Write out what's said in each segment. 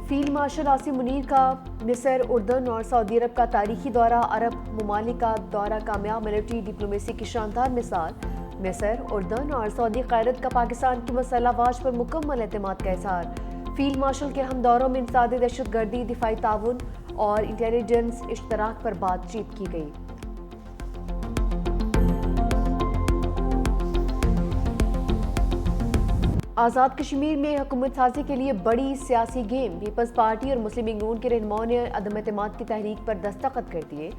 Field marshal Asim Munir کا مصر، اردن اور سعودی عرب کا تاریخی دورہ، عرب ممالک کا دورہ کامیاب ملٹری ڈپلومیسی کی شاندار مثال۔ مصر، اردن اور سعودی قیادت کا پاکستان کی مسلح افواج پر مکمل اعتماد کا اظہار۔ فیلڈ مارشل کے ہم دوروں میں انسداد دہشت گردی، دفاعی تعاون اور انٹیلیجنس اشتراک پر بات چیت کی گئی۔ آزاد کشمیر میں حکومت سازی کے لیے بڑی سیاسی گیم، پیپلز پارٹی اور مسلم لیگ نون کے رہنماؤں نے عدم اعتماد کی تحریک پر دستخط کر دیے۔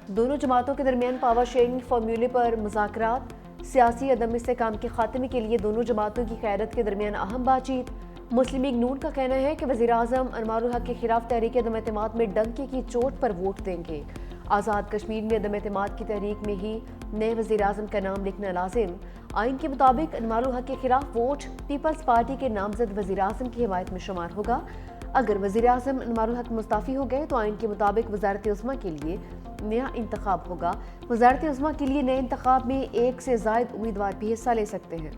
دونوں جماعتوں کے درمیان پاور شیئرنگ فارمولے پر مذاکرات، سیاسی عدم استحکام کے خاتمے کے لیے دونوں جماعتوں کی قیادت کے درمیان اہم بات چیت۔ مسلم لیگ نون کا کہنا ہے کہ وزیر اعظم انوار الحق کے خلاف تحریک عدم اعتماد میں ڈنکے کی چوٹ پر ووٹ دیں گے۔ آزاد کشمیر میں عدم اعتماد کی تحریک میں ہی نئے وزیر اعظم کا نام لکھنا لازم۔ آئین کے مطابق انوار الحق کے خلاف ووٹ پیپلز پارٹی کے نامزد وزیر اعظم کی حمایت میں شمار ہوگا۔ اگر وزیر اعظم انوار الحق مستعفی ہو گئے تو آئین کے مطابق وزارت عظمیٰ کے لیے نیا انتخاب ہوگا۔ وزارت عظمیٰ کے لیے نئے انتخاب میں ایک سے زائد امیدوار بھی حصہ لے سکتے ہیں۔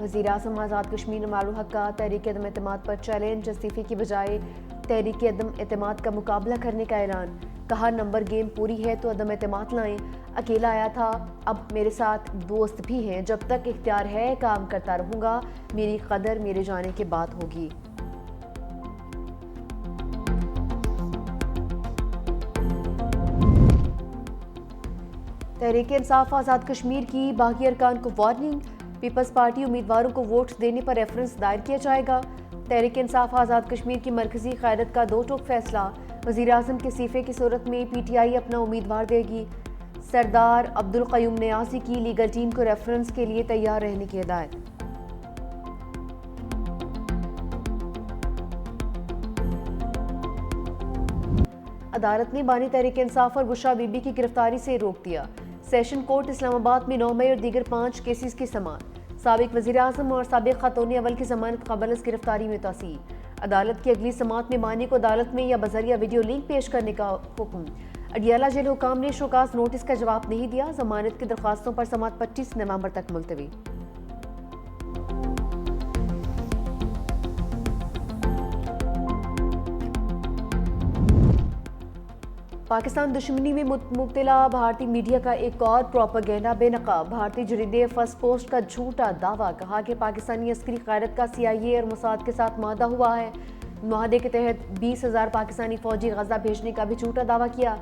وزیر اعظم آزاد کشمیر انوار الحق کا تحریک عدم اعتماد پر چیلنج، استعفے کی بجائے تحریک عدم اعتماد کا مقابلہ کرنے کا اعلان۔ کہا نمبر گیم پوری ہے تو عدم اعتماد لائیں، اکیلا آیا تھا اب میرے ساتھ دوست بھی ہیں، جب تک اختیار ہے کام کرتا رہوں گا، میری قدر میرے جانے کے بعد ہوگی۔ تحریک انصاف آزاد کشمیر کی باقی ارکان کو وارننگ، پیپلز پارٹی امیدواروں کو ووٹ دینے پر ریفرنس دائر کیا جائے گا۔ تحریک انصاف آزاد کشمیر کی مرکزی قیادت کا دو ٹوک فیصلہ، وزیر اعظم کے استعفے کی صورت میں پی ٹی آئی اپنا امیدوار دے گی۔ سردار عبدالقیوم نیازی کی لیگل ٹیم کو ریفرنس کے لیے تیار رہنے کی ہدایت۔ عدالت نے بانی تحریک انصاف اور بشرا بی بی کی گرفتاری سے روک دیا۔ سیشن کورٹ اسلام آباد میں 9 مئی اور دیگر 5 کیسز کی سماعت۔ سابق وزیر اعظم اور سابق خاتون اول کی ضمانت قبل از گرفتاری میں توسیع۔ عدالت کی اگلی سماعت میں بانی کو عدالت میں یا بذریعہ ویڈیو لنک پیش کرنے کا حکم۔ اڈیالہ جیل حکام نے شوکاز نوٹس کا جواب نہیں دیا، ضمانت کی درخواستوں پر سماعت 25 نومبر تک ملتوی۔ پاکستان دشمنی میں مبتلا بھارتی میڈیا کا ایک اور پروپیگنڈا بے نقاب۔ بھارتی جریدے فرسٹ پوسٹ کا جھوٹا دعویٰ، کہا کہ پاکستانی عسکری قیادت کا سی آئی اے اور موساد کے ساتھ معاہدہ ہوا ہے۔ معاہدے کے تحت 20,000 پاکستانی فوجی غزہ بھیجنے کا بھی جھوٹا دعویٰ کیا۔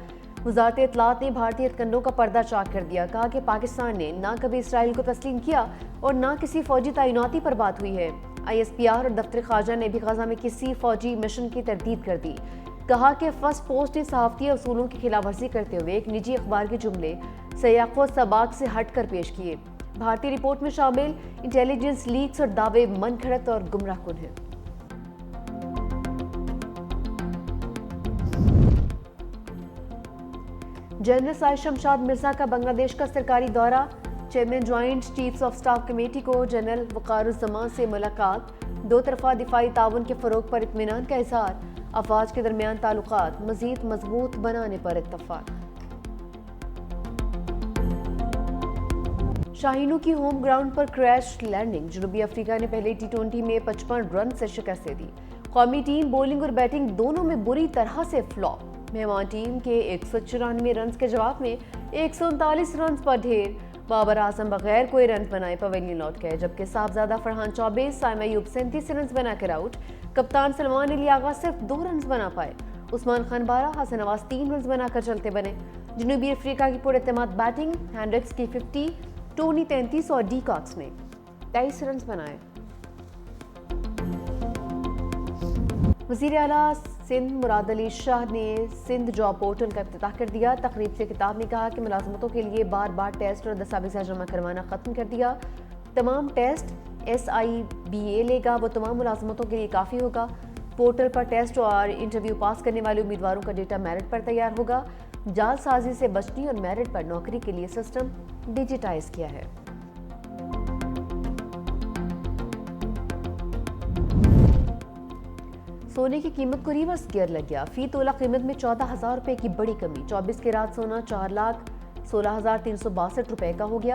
وزارت اطلاعات نے بھارتی ہتھکنڈوں کا پردہ چاک کر دیا، کہا کہ پاکستان نے نہ کبھی اسرائیل کو تسلیم کیا اور نہ کسی فوجی تعیناتی پر بات ہوئی ہے۔ آئی ایس پی آر اور دفتر خارجہ نے بھی غزہ میں کسی فوجی مشن کی تردید کر دی۔ کہا کہ فرسٹ پوسٹ نے صحافتی اصولوں کی خلاف ورزی کرتے ہوئے ایک نجی اخبار کے جملے سیاق و سباق سے ہٹ کر پیش کیے۔ بھارتی رپورٹ میں شامل انٹیلیجنس لیکس اور دعوے من گھڑت اور گمراہ کن ہیں۔ جنرل سائد شمشاد مرزا کا بنگلہ دیش کا سرکاری دورہ، chairman joint chiefs of staff committee کو جنرل وقار الزمان سے ملاقات، دو طرفہ دفاعی تعاون کے فروغ پر اطمینان کا اظہار، افواج کے درمیان تعلقات مزید مضبوط بنانے پر اتفاق۔ شاہینوں کی ہوم گراؤنڈ پر کریش لینڈنگ، جنوبی افریقہ نے پہلے T20 میں 55 رن سے شکست دے دی۔ قومی ٹیم بولنگ اور بیٹنگ دونوں میں بری طرح سے فلاپ، مہمان ٹیم کے 194 رنز کے جواب میں 139 رنز پر ڈھیر۔ بابر اعظم بغیر کوئی رنز بنائے پویلین لوٹ گئے، جبکہ صاحبزادہ فرحان 24، سائمہ ایوب 37 رنز بنا کر آؤٹ۔ کپتان سلمان علی آغا صرف 2 رنز بنا پائے، عثمان خان 12، حسن نواز 3 رنز بنا کر چلتے بنے۔ جنوبی افریقہ کی پراعتماد بیٹنگ، ہینڈرکس کی 50، ٹونی 33 اور ڈی کاکس نے 23 رنز بنائے۔ وزیر اعلیٰ سندھ مراد علی شاہ نے سندھ جاب پورٹل کا افتتاح کر دیا۔ تقریب سے خطاب میں کہا کہ ملازمتوں کے لیے بار بار ٹیسٹ اور دستاویزات جمع کروانا ختم کر دیا۔ تمام ٹیسٹ SIBA لے گا، وہ تمام ملازمتوں کے لیے کافی ہوگا۔ پورٹل پر ٹیسٹ اور انٹرویو پاس کرنے والے امیدواروں کا ڈیٹا میرٹ پر تیار ہوگا۔ جعل سازی سے بچنے اور میرٹ پر نوکری کے لیے سسٹم ڈیجیٹائز کیا ہے۔ سونے کی قیمت کو ریورس گیئر لگ گیا، فی تولہ قیمت میں 14,000 روپے کی بڑی کمی، 24 کیرات سونا 4,16,362 روپے کا ہو گیا۔